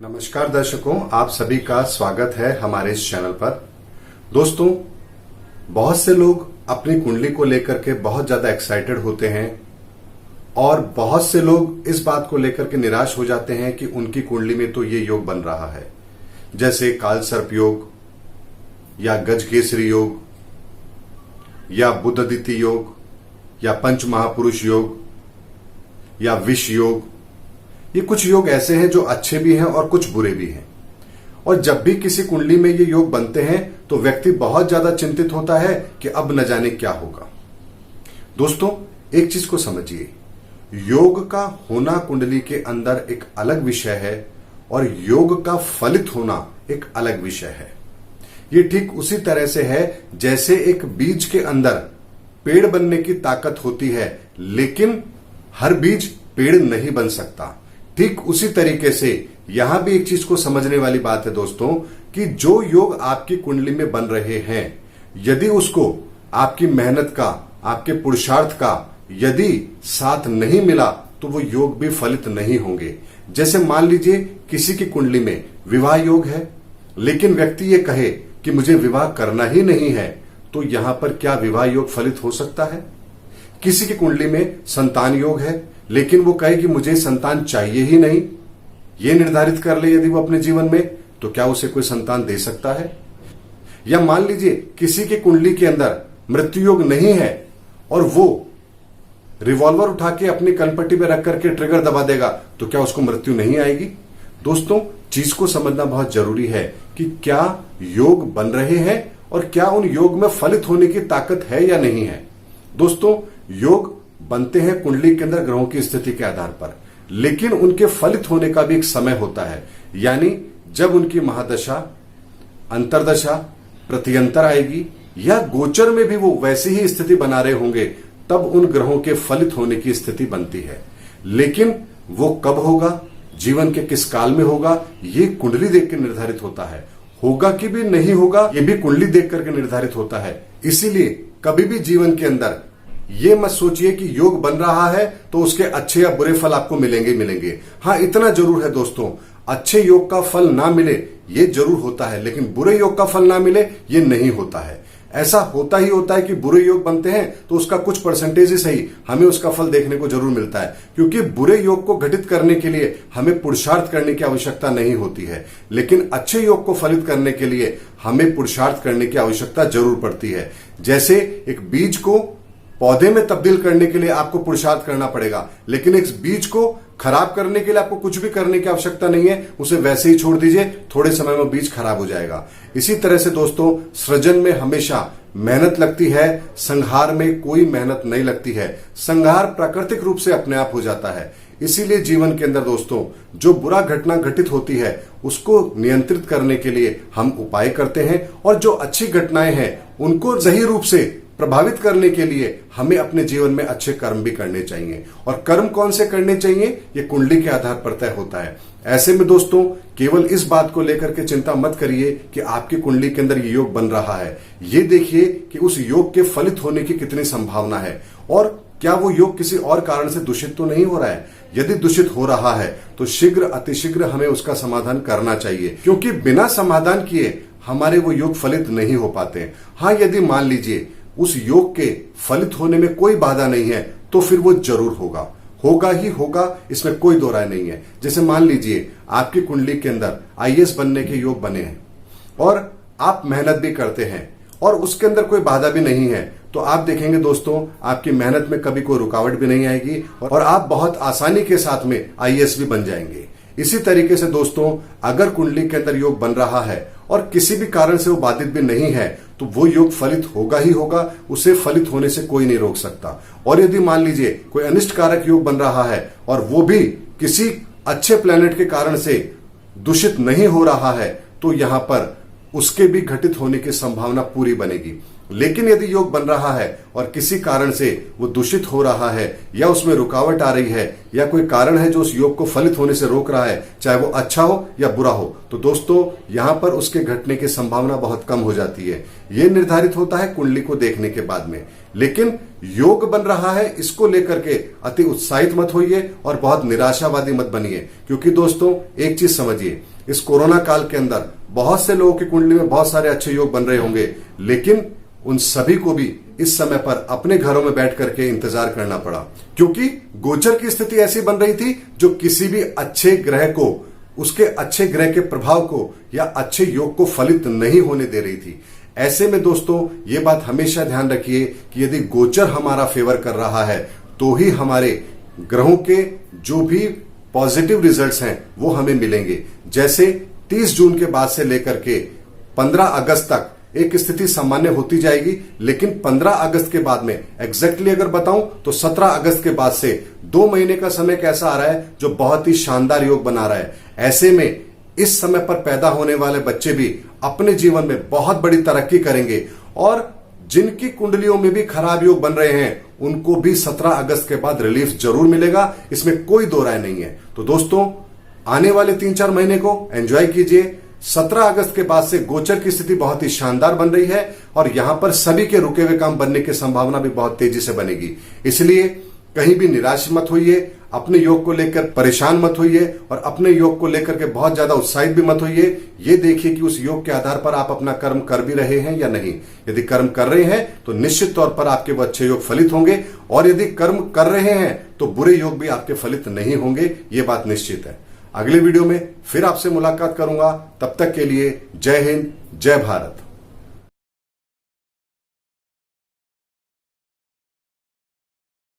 नमस्कार दर्शकों, आप सभी का स्वागत है हमारे इस चैनल पर। दोस्तों, बहुत से लोग अपनी कुंडली को लेकर के बहुत ज्यादा एक्साइटेड होते हैं और बहुत से लोग इस बात को लेकर के निराश हो जाते हैं कि उनकी कुंडली में तो ये योग बन रहा है, जैसे काल सर्प योग या गजकेसरी योग या बुधदिति योग या पंच महापुरुष योग या विष योग। ये कुछ योग ऐसे हैं जो अच्छे भी हैं और कुछ बुरे भी हैं। और जब भी किसी कुंडली में ये योग बनते हैं तो व्यक्ति बहुत ज्यादा चिंतित होता है कि अब न जाने क्या होगा। दोस्तों, एक चीज को समझिए, योग का होना कुंडली के अंदर एक अलग विषय है और योग का फलित होना एक अलग विषय है। ये ठीक उसी तरह से है जैसे एक बीज के अंदर पेड़ बनने की ताकत होती है, लेकिन हर बीज पेड़ नहीं बन सकता। ठीक उसी तरीके से यहां भी एक चीज को समझने वाली बात है दोस्तों, कि जो योग आपकी कुंडली में बन रहे हैं, यदि उसको आपकी मेहनत का, आपके पुरुषार्थ का यदि साथ नहीं मिला तो वो योग भी फलित नहीं होंगे। जैसे मान लीजिए किसी की कुंडली में विवाह योग है, लेकिन व्यक्ति ये कहे कि मुझे विवाह करना ही नहीं है, तो यहां पर क्या विवाह योग फलित हो सकता है? किसी की कुंडली में संतान योग है, लेकिन वो कहे कि मुझे संतान चाहिए ही नहीं, ये निर्धारित कर ले यदि वो अपने जीवन में, तो क्या उसे कोई संतान दे सकता है? या मान लीजिए किसी की कुंडली के अंदर मृत्यु योग नहीं है और वो रिवॉल्वर उठा के अपनी कनपट्टी पे रख करके ट्रिगर दबा देगा, तो क्या उसको मृत्यु नहीं आएगी? दोस्तों, चीज को समझना बहुत जरूरी है कि क्या योग बन रहे हैं और क्या उन योग में फलित होने की ताकत है या नहीं है। दोस्तों, योग बनते हैं कुंडली के अंदर ग्रहों की स्थिति के आधार पर, लेकिन उनके फलित होने का भी एक समय होता है। यानी जब उनकी महादशा, अंतरदशा, प्रत्यंतर आएगी या गोचर में भी वो वैसी ही स्थिति बना रहे होंगे, तब उन ग्रहों के फलित होने की स्थिति बनती है। लेकिन वो कब होगा, जीवन के किस काल में होगा, ये कुंडली देख के निर्धारित होता है। होगा कि भी नहीं होगा, ये भी कुंडली देख करके निर्धारित होता है। इसीलिए कभी भी जीवन के अंदर ये मत सोचिए कि योग बन रहा है तो उसके अच्छे या बुरे फल आपको मिलेंगे। हाँ, इतना जरूर है दोस्तों, अच्छे योग का फल ना मिले ये जरूर होता है, लेकिन बुरे योग का फल ना मिले ये नहीं होता है। ऐसा होता ही होता है कि बुरे योग बनते हैं तो उसका कुछ परसेंटेज ही सही हमें उसका फल देखने को जरूर मिलता है, क्योंकि बुरे योग को घटित करने के लिए हमें पुरुषार्थ करने की आवश्यकता नहीं होती है, लेकिन अच्छे योग को फलित करने के लिए हमें पुरुषार्थ करने की आवश्यकता जरूर पड़ती है। जैसे एक बीज को पौधे में तब्दील करने के लिए आपको पुरुषार्थ करना पड़ेगा, लेकिन इस बीज को खराब करने के लिए आपको कुछ भी करने की आवश्यकता नहीं है, उसे वैसे ही छोड़ दीजिए, थोड़े समय में बीज खराब हो जाएगा। इसी तरह से दोस्तों, सृजन में हमेशा मेहनत लगती है, संहार में कोई मेहनत नहीं लगती है। संहार प्राकृतिक रूप से अपने आप हो जाता है। इसीलिए जीवन के अंदर दोस्तों, जो बुरा घटना घटित होती है उसको नियंत्रित करने के लिए हम उपाय करते हैं, और जो अच्छी घटनाएं हैं उनको सही रूप से प्रभावित करने के लिए हमें अपने जीवन में अच्छे कर्म भी करने चाहिए। और कर्म कौन से करने चाहिए, ये कुंडली के आधार पर तय होता है। ऐसे में दोस्तों, केवल इस बात को लेकर के चिंता मत करिए कि आपकी कुंडली के अंदर ये योग बन रहा है। ये देखिए कि उस योग के फलित होने की कितनी संभावना है और क्या वो योग किसी और कारण से दूषित तो नहीं हो रहा है। यदि दूषित हो रहा है तो शीघ्र अतिशीघ्र हमें उसका समाधान करना चाहिए, क्योंकि बिना समाधान किए हमारे वो योग फलित नहीं हो पाते। हाँ, यदि मान लीजिए उस योग के फलित होने में कोई बाधा नहीं है तो फिर वो जरूर होगा ही होगा, इसमें कोई दो राय नहीं है। जैसे मान लीजिए आपकी कुंडली के अंदर आईएएस बनने के योग बने हैं और आप मेहनत भी करते हैं और उसके अंदर कोई बाधा भी नहीं है, तो आप देखेंगे दोस्तों, आपकी मेहनत में कभी कोई रुकावट भी नहीं आएगी और आप बहुत आसानी के साथ में आईएएस भी बन जाएंगे। इसी तरीके से दोस्तों, अगर कुंडली के अंदर योग बन रहा है और किसी भी कारण से वो बाधित भी नहीं है, तो वो योग फलित होगा ही होगा, उसे फलित होने से कोई नहीं रोक सकता। और यदि मान लीजिए कोई अनिष्ट कारक योग बन रहा है और वो भी किसी अच्छे प्लेनेट के कारण से दूषित नहीं हो रहा है, तो यहां पर उसके भी घटित होने की संभावना पूरी बनेगी। लेकिन यदि योग बन रहा है और किसी कारण से वो दूषित हो रहा है या उसमें रुकावट आ रही है या कोई कारण है जो उस योग को फलित होने से रोक रहा है, चाहे वो अच्छा हो या बुरा हो, तो दोस्तों यहां पर उसके घटने की संभावना बहुत कम हो जाती है। ये निर्धारित होता है कुंडली को देखने के बाद में। लेकिन योग बन रहा है इसको लेकर के अति उत्साहित मत होइए और बहुत निराशावादी मत बनिए, क्योंकि दोस्तों एक चीज समझिए, इस कोरोना काल के अंदर बहुत से लोगों की कुंडली में बहुत सारे अच्छे योग बन रहे होंगे, लेकिन उन सभी को भी इस समय पर अपने घरों में बैठ करके इंतजार करना पड़ा, क्योंकि गोचर की स्थिति ऐसी बन रही थी जो किसी भी अच्छे ग्रह को, उसके अच्छे ग्रह के प्रभाव को या अच्छे योग को फलित नहीं होने दे रही थी। ऐसे में दोस्तों ये बात हमेशा ध्यान रखिए कि यदि गोचर हमारा फेवर कर रहा है तो ही हमारे ग्रहों के जो भी पॉजिटिव रिजल्ट्स हैं वो हमें मिलेंगे। जैसे 30 जून के बाद से लेकर के 15 अगस्त तक एक स्थिति सामान्य होती जाएगी, लेकिन 15 अगस्त के बाद में एग्जैक्टली अगर बताऊं तो 17 अगस्त के बाद से 2 महीने का समय कैसा आ रहा है जो बहुत ही शानदार योग बना रहा है। ऐसे में इस समय पर पैदा होने वाले बच्चे भी अपने जीवन में बहुत बड़ी तरक्की करेंगे और जिनकी कुंडलियों में भी खराब योग बन रहे हैं उनको भी 17 अगस्त के बाद रिलीफ जरूर मिलेगा, इसमें कोई दो राय नहीं है। तो दोस्तों आने वाले 3-4 महीने को एंजॉय कीजिए। 17 अगस्त के बाद से गोचर की स्थिति बहुत ही शानदार बन रही है और यहां पर सभी के रुके हुए काम बनने की संभावना भी बहुत तेजी से बनेगी। इसलिए कहीं भी निराश मत होइए, अपने योग को लेकर परेशान मत होइए और अपने योग को लेकर के बहुत ज्यादा उत्साहित भी मत होइए। ये देखिए कि उस योग के आधार पर आप अपना कर्म कर भी रहे हैं या नहीं। यदि कर्म कर रहे हैं तो निश्चित तौर पर आपके वो अच्छे योग फलित होंगे, और यदि कर्म कर रहे हैं तो बुरे योग भी आपके फलित नहीं होंगे, ये बात निश्चित है। अगले वीडियो में फिर आपसे मुलाकात करूंगा, तब तक के लिए जय हिंद, जय भारत।